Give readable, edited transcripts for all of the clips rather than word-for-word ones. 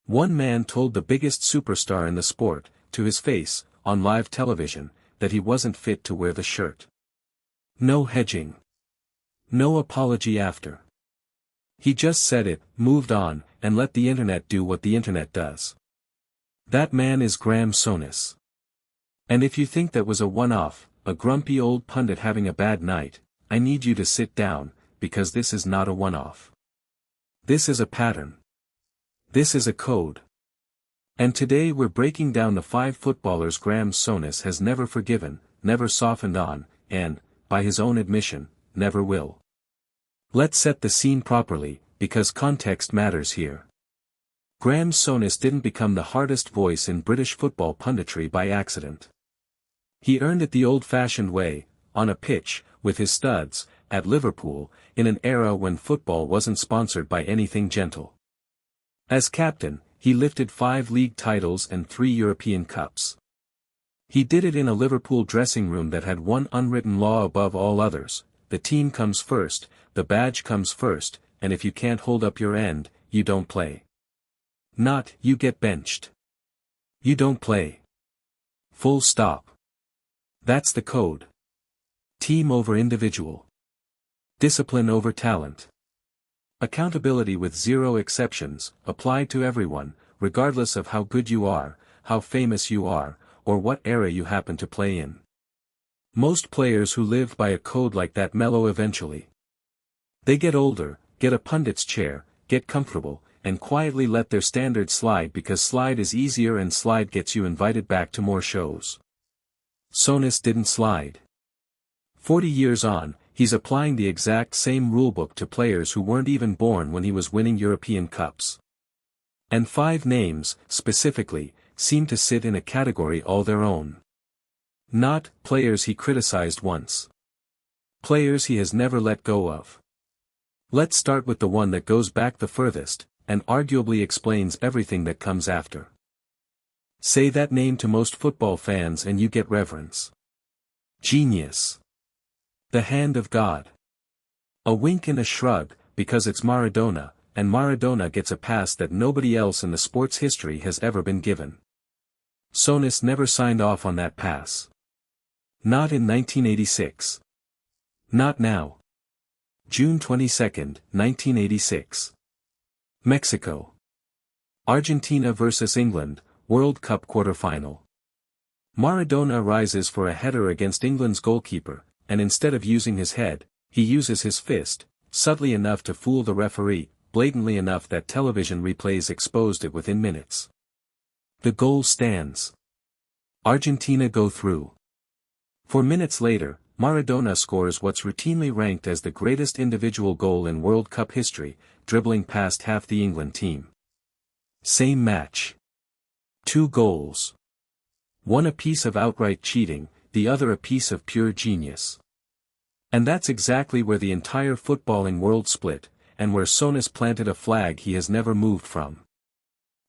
One man told the biggest superstar in the sport, to his face, on live television, that he wasn't fit to wear the shirt. No hedging. No apology after. He just said it, moved on, and let the internet do what the internet does. That man is Graeme Souness. And if you think that was a one-off, a grumpy old pundit having a bad night, I need you to sit down, because this is not a one-off. This is a pattern. This is a code. And today we're breaking down the 5 footballers Graeme Souness has never forgiven, never softened on, and, by his own admission, never will. Let's set the scene properly, because context matters here. Graeme Souness didn't become the hardest voice in British football punditry by accident. He earned it the old-fashioned way, on a pitch, with his studs, at Liverpool, in an era when football wasn't sponsored by anything gentle. As captain, he lifted 5 league titles and 3 European Cups. He did it in a Liverpool dressing room that had one unwritten law above all others: the team comes first, the badge comes first, and if you can't hold up your end, you don't play. Not, you get benched. You don't play. Full stop. That's the code. Team over individual. Discipline over talent. Accountability with 0 exceptions, applied to everyone, regardless of how good you are, how famous you are, or what era you happen to play in. Most players who live by a code like that mellow eventually. They get older, get a pundit's chair, get comfortable, and quietly let their standards slide because slide is easier and slide gets you invited back to more shows. Souness didn't slide. 40 years on, he's applying the exact same rulebook to players who weren't even born when he was winning European Cups. And 5 names, specifically, seem to sit in a category all their own. Not players he criticized once. Players he has never let go of. Let's start with the one that goes back the furthest, and arguably explains everything that comes after. Say that name to most football fans and you get reverence. Genius. The hand of God. A wink and a shrug, because it's Maradona, and Maradona gets a pass that nobody else in the sport's history has ever been given. Souness never signed off on that pass. Not in 1986. Not now. June 22, 1986. Mexico. Argentina vs England, World Cup quarter-final. Maradona rises for a header against England's goalkeeper, and instead of using his head, he uses his fist, subtly enough to fool the referee, blatantly enough that television replays exposed it within minutes. The goal stands. Argentina go through. 4 minutes later, Maradona scores what's routinely ranked as the greatest individual goal in World Cup history, dribbling past half the England team. Same match. 2 goals. One a piece of outright cheating, the other a piece of pure genius. And that's exactly where the entire footballing world split, and where Souness planted a flag he has never moved from.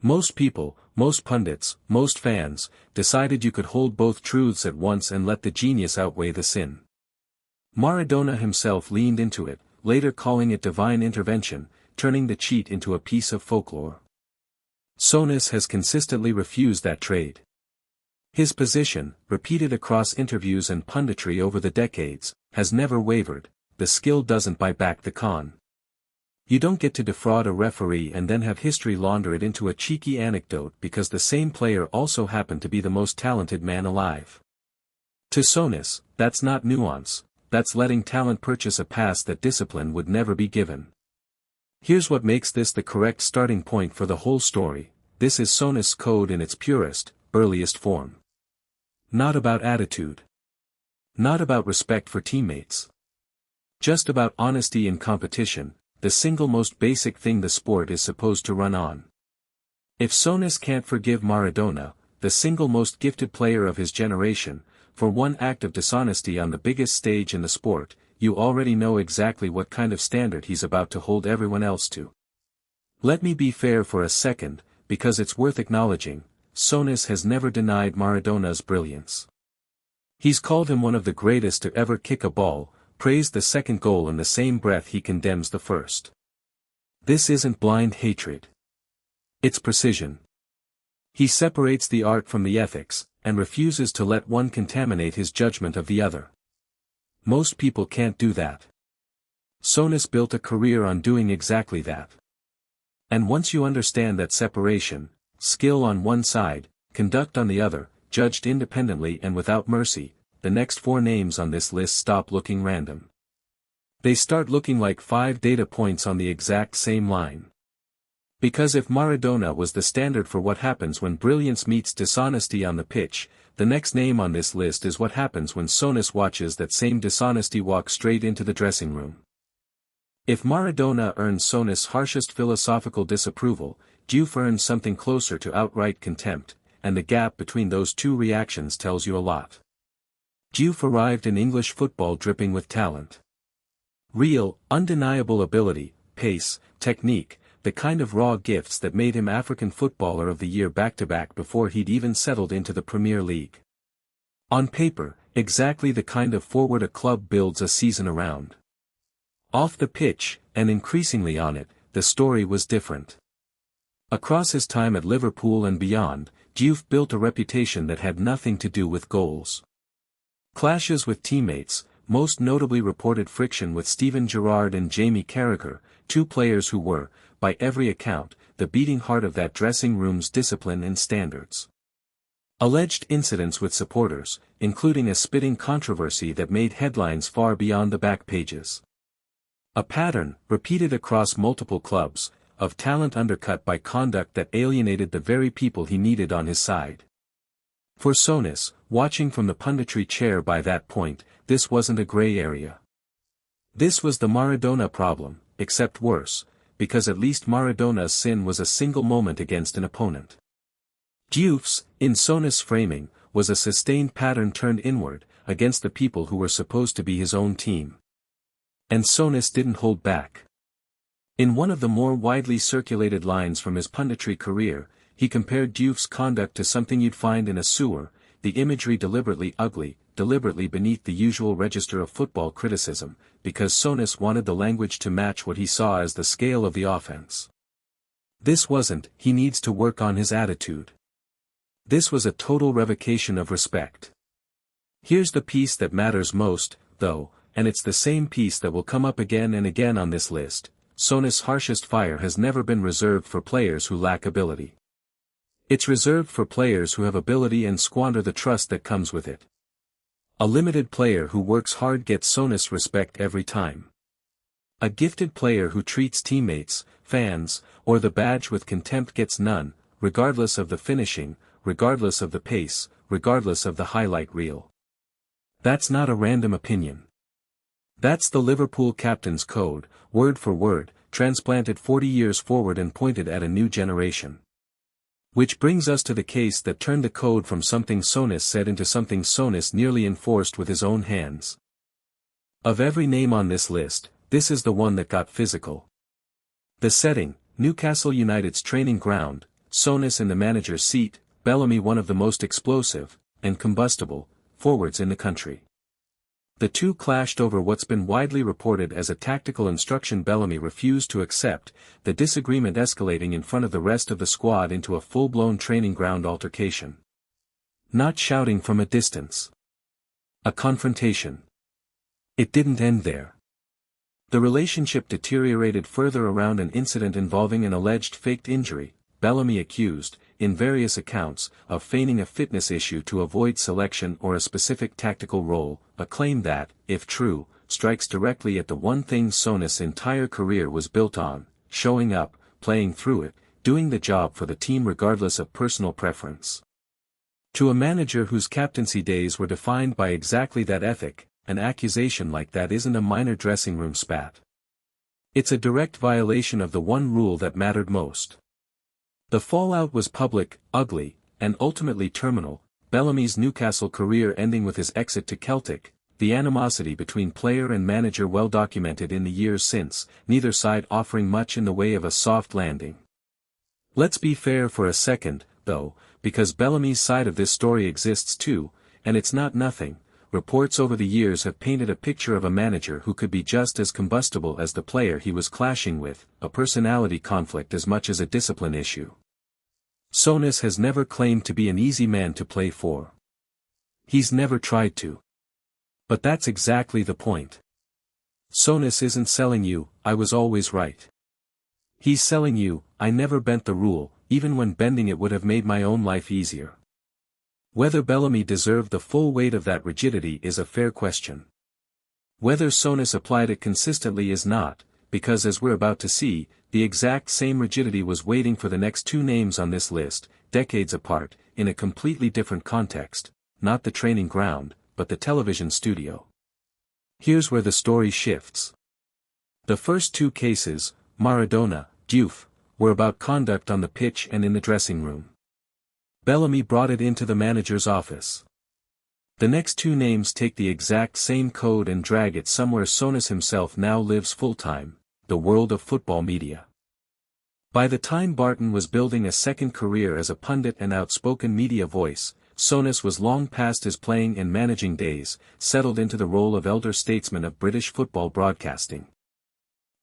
Most people, most pundits, most fans, decided you could hold both truths at once and let the genius outweigh the sin. Maradona himself leaned into it, later calling it divine intervention, turning the cheat into a piece of folklore. Souness has consistently refused that trade. His position, repeated across interviews and punditry over the decades, has never wavered: the skill doesn't buy back the con. You don't get to defraud a referee and then have history launder it into a cheeky anecdote because the same player also happened to be the most talented man alive. To Souness, that's not nuance, that's letting talent purchase a pass that discipline would never be given. Here's what makes this the correct starting point for the whole story: this is Souness' code in its purest, earliest form. Not about attitude. Not about respect for teammates. Just about honesty in competition, the single most basic thing the sport is supposed to run on. If Souness can't forgive Maradona, the single most gifted player of his generation, for one act of dishonesty on the biggest stage in the sport, you already know exactly what kind of standard he's about to hold everyone else to. Let me be fair for a second, because it's worth acknowledging: Souness has never denied Maradona's brilliance. He's called him one of the greatest to ever kick a ball, praised the second goal in the same breath he condemns the first. This isn't blind hatred. It's precision. He separates the art from the ethics, and refuses to let one contaminate his judgment of the other. Most people can't do that. Souness built a career on doing exactly that. And once you understand that separation, skill on one side, conduct on the other, judged independently and without mercy, the next 4 names on this list stop looking random. They start looking like 5 data points on the exact same line. Because if Maradona was the standard for what happens when brilliance meets dishonesty on the pitch, the next name on this list is what happens when Souness watches that same dishonesty walk straight into the dressing room. If Maradona earns Souness' harshest philosophical disapproval, Diouf earns something closer to outright contempt, and the gap between those 2 reactions tells you a lot. Diouf arrived in English football dripping with talent. Real, undeniable ability, pace, technique, the kind of raw gifts that made him African Footballer of the Year back-to-back before he'd even settled into the Premier League. On paper, exactly the kind of forward a club builds a season around. Off the pitch, and increasingly on it, the story was different. Across his time at Liverpool and beyond, Diouf built a reputation that had nothing to do with goals. Clashes with teammates, most notably reported friction with Steven Gerrard and Jamie Carragher, 2 players who were, by every account, the beating heart of that dressing room's discipline and standards. Alleged incidents with supporters, including a spitting controversy that made headlines far beyond the back pages. A pattern, repeated across multiple clubs, of talent undercut by conduct that alienated the very people he needed on his side. For Souness, watching from the punditry chair by that point, this wasn't a gray area. This was the Maradona problem, except worse, because at least Maradona's sin was a single moment against an opponent. Diouf's, in Souness' framing, was a sustained pattern turned inward, against the people who were supposed to be his own team. And Souness didn't hold back. In one of the more widely circulated lines from his punditry career, he compared Diouf's conduct to something you'd find in a sewer, the imagery deliberately ugly, deliberately beneath the usual register of football criticism, because Souness wanted the language to match what he saw as the scale of the offense. This wasn't, he needs to work on his attitude. This was a total revocation of respect. Here's the piece that matters most, though, and it's the same piece that will come up again and again on this list. Souness' harshest fire has never been reserved for players who lack ability. It's reserved for players who have ability and squander the trust that comes with it. A limited player who works hard gets Souness respect every time. A gifted player who treats teammates, fans, or the badge with contempt gets none, regardless of the finishing, regardless of the pace, regardless of the highlight reel. That's not a random opinion. That's the Liverpool captain's code, word for word, transplanted 40 years forward and pointed at a new generation. Which brings us to the case that turned the code from something Souness said into something Souness nearly enforced with his own hands. Of every name on this list, this is the one that got physical. The setting, Newcastle United's training ground, Souness in the manager's seat, Bellamy one of the most explosive, and combustible, forwards in the country. The 2 clashed over what's been widely reported as a tactical instruction Bellamy refused to accept, the disagreement escalating in front of the rest of the squad into a full-blown training ground altercation. Not shouting from a distance. A confrontation. It didn't end there. The relationship deteriorated further around an incident involving an alleged faked injury, Bellamy accused, in various accounts, of feigning a fitness issue to avoid selection or a specific tactical role, a claim that, if true, strikes directly at the one thing Souness' entire career was built on, showing up, playing through it, doing the job for the team regardless of personal preference. To a manager whose captaincy days were defined by exactly that ethic, an accusation like that isn't a minor dressing room spat. It's a direct violation of the one rule that mattered most. The fallout was public, ugly, and ultimately terminal, Bellamy's Newcastle career ending with his exit to Celtic, the animosity between player and manager well documented in the years since, neither side offering much in the way of a soft landing. Let's be fair for a second, though, because Bellamy's side of this story exists too, and it's not nothing. Reports over the years have painted a picture of a manager who could be just as combustible as the player he was clashing with, a personality conflict as much as a discipline issue. Souness has never claimed to be an easy man to play for. He's never tried to. But that's exactly the point. Souness isn't selling you, I was always right. He's selling you, I never bent the rule, even when bending it would have made my own life easier. Whether Bellamy deserved the full weight of that rigidity is a fair question. Whether Souness applied it consistently is not, because as we're about to see, the exact same rigidity was waiting for the next two names on this list, decades apart, in a completely different context, not the training ground, but the television studio. Here's where the story shifts. The first two cases, Maradona, Diouf, were about conduct on the pitch and in the dressing room. Bellamy brought it into the manager's office. The next two names take the exact same code and drag it somewhere Souness himself now lives full-time, the world of football media. By the time Barton was building a second career as a pundit and outspoken media voice, Souness was long past his playing and managing days, settled into the role of elder statesman of British football broadcasting.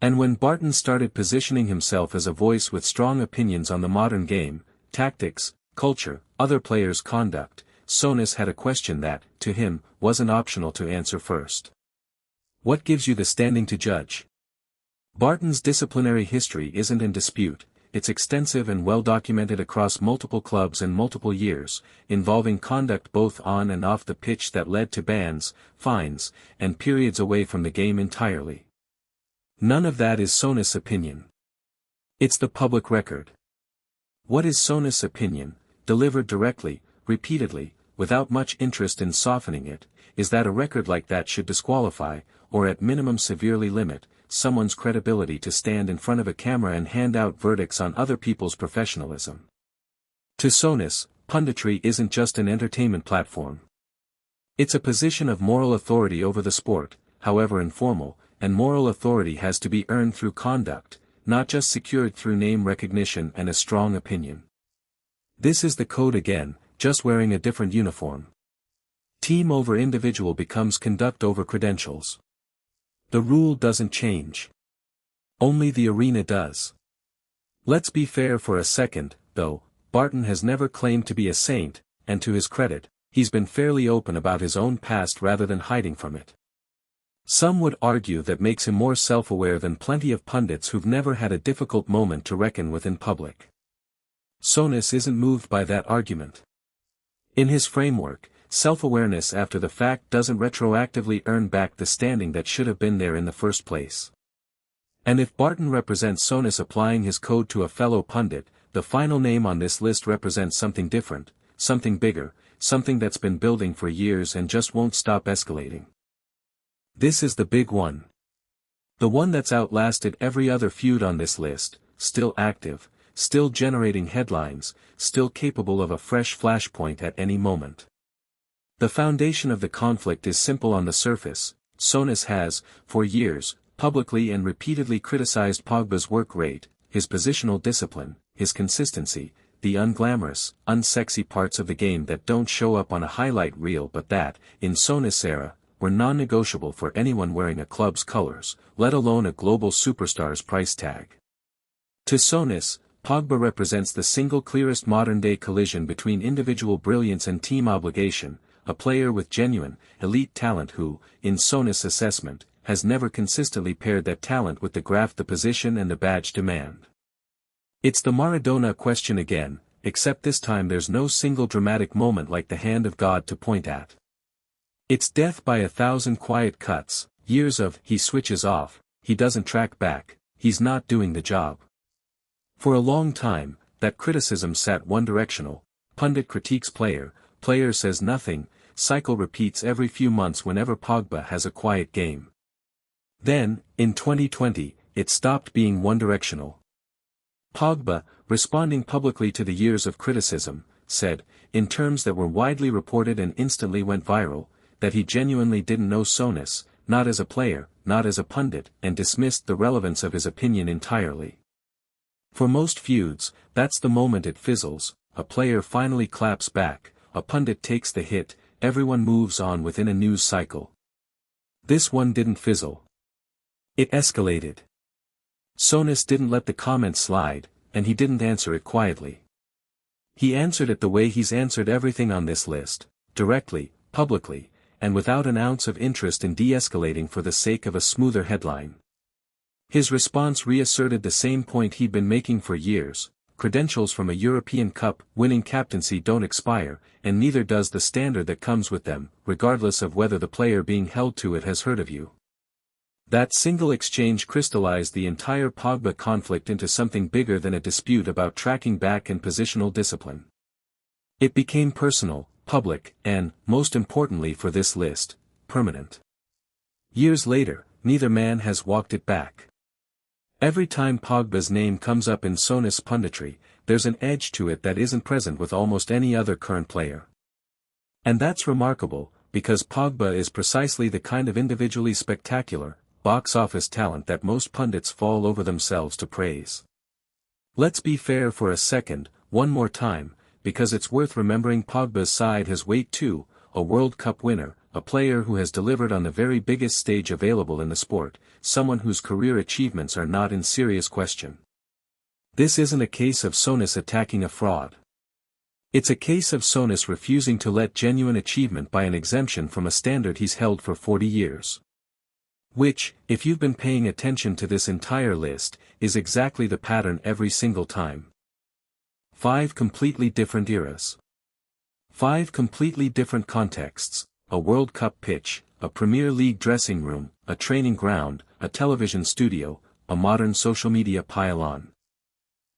And when Barton started positioning himself as a voice with strong opinions on the modern game, tactics, culture, other players' conduct, Souness had a question that, to him, wasn't optional to answer first. What gives you the standing to judge? Barton's disciplinary history isn't in dispute. It's extensive and well documented across multiple clubs and multiple years, involving conduct both on and off the pitch that led to bans, fines, and periods away from the game entirely. None of that is Souness' opinion. It's the public record. What is Souness' opinion, delivered directly, repeatedly, without much interest in softening it, is that a record like that should disqualify, or at minimum severely limit, someone's credibility to stand in front of a camera and hand out verdicts on other people's professionalism. To Souness, punditry isn't just an entertainment platform. It's a position of moral authority over the sport, however informal, and moral authority has to be earned through conduct, not just secured through name recognition and a strong opinion. This is the code again, just wearing a different uniform. Team over individual becomes conduct over credentials. The rule doesn't change. Only the arena does. Let's be fair for a second, though. Barton has never claimed to be a saint, and to his credit, he's been fairly open about his own past rather than hiding from it. Some would argue that makes him more self-aware than plenty of pundits who've never had a difficult moment to reckon with in public. Souness isn't moved by that argument. In his framework, self-awareness after the fact doesn't retroactively earn back the standing that should have been there in the first place. And if Barton represents Souness applying his code to a fellow pundit, the final name on this list represents something different, something bigger, something that's been building for years and just won't stop escalating. This is the big one. The one that's outlasted every other feud on this list, still active, still generating headlines, still capable of a fresh flashpoint at any moment. The foundation of the conflict is simple on the surface. Souness has, for years, publicly and repeatedly criticized Pogba's work rate, his positional discipline, his consistency, the unglamorous, unsexy parts of the game that don't show up on a highlight reel but that, in Souness' era, were non-negotiable for anyone wearing a club's colors, let alone a global superstar's price tag. To Souness, Pogba represents the single clearest modern-day collision between individual brilliance and team obligation, a player with genuine, elite talent who, in Souness' assessment, has never consistently paired that talent with the graft the position and the badge demand. It's the Maradona question again, except this time there's no single dramatic moment like the hand of God to point at. It's death by 1,000 quiet cuts, years of he switches off, he doesn't track back, he's not doing the job. For a long time, that criticism sat one-directional, pundit critiques player, player says nothing, cycle repeats every few months whenever Pogba has a quiet game. Then, in 2020, it stopped being one-directional. Pogba, responding publicly to the years of criticism, said, in terms that were widely reported and instantly went viral, that he genuinely didn't know Souness, not as a player, not as a pundit, and dismissed the relevance of his opinion entirely. For most feuds, that's the moment it fizzles, a player finally claps back, a pundit takes the hit, everyone moves on within a news cycle. This one didn't fizzle. It escalated. Souness didn't let the comment slide, and he didn't answer it quietly. He answered it the way he's answered everything on this list, directly, publicly, and without an ounce of interest in de-escalating for the sake of a smoother headline. His response reasserted the same point he'd been making for years: credentials from a European Cup winning captaincy don't expire, and neither does the standard that comes with them, regardless of whether the player being held to it has heard of you. That single exchange crystallized the entire Pogba conflict into something bigger than a dispute about tracking back and positional discipline. It became personal, public, and, most importantly for this list, permanent. Years later, neither man has walked it back. Every time Pogba's name comes up in Souness punditry, there's an edge to it that isn't present with almost any other current player. And that's remarkable, because Pogba is precisely the kind of individually spectacular, box office talent that most pundits fall over themselves to praise. Let's be fair for a second, one more time, because it's worth remembering Pogba's side has weight too: a World Cup winner, a player who has delivered on the very biggest stage available in the sport, someone whose career achievements are not in serious question. This isn't a case of Souness attacking a fraud. It's a case of Souness refusing to let genuine achievement by an exemption from a standard he's held for 40 years. Which, if you've been paying attention to this entire list, is exactly the pattern every single time. 5 completely different eras. 5 completely different contexts: a World Cup pitch, a Premier League dressing room, a training ground, a television studio, a modern social media pile-on.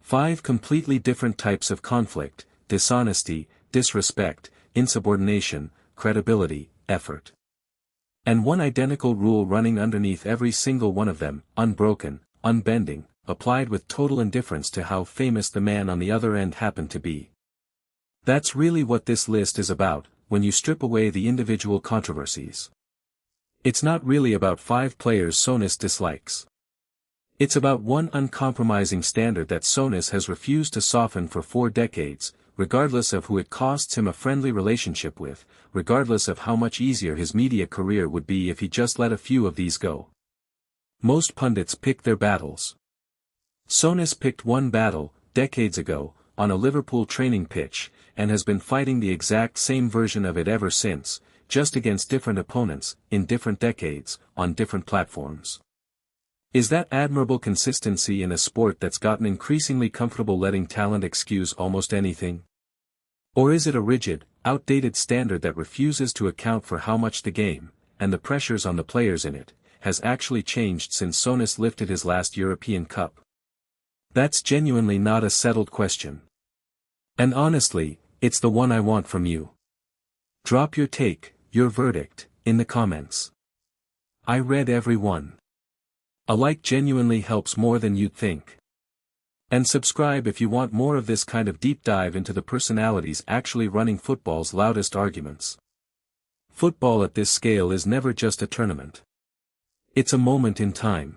5 completely different types of conflict: dishonesty, disrespect, insubordination, credibility, effort. And one identical rule running underneath every single one of them: unbroken, unbending, applied with total indifference to how famous the man on the other end happened to be. That's really what this list is about, when you strip away the individual controversies. It's not really about 5 players Souness dislikes. It's about one uncompromising standard that Souness has refused to soften for 4 decades, regardless of who it costs him a friendly relationship with, regardless of how much easier his media career would be if he just let a few of these go. Most pundits pick their battles. Souness picked one battle, decades ago, on a Liverpool training pitch, and has been fighting the exact same version of it ever since, just against different opponents, in different decades, on different platforms. Is that admirable consistency in a sport that's gotten increasingly comfortable letting talent excuse almost anything? Or is it a rigid, outdated standard that refuses to account for how much the game, and the pressures on the players in it, has actually changed since Souness lifted his last European Cup? That's genuinely not a settled question. And honestly, it's the one I want from you. Drop your take, your verdict, in the comments. I read every one. A like genuinely helps more than you'd think. And subscribe if you want more of this kind of deep dive into the personalities actually running football's loudest arguments. Football at this scale is never just a tournament. It's a moment in time.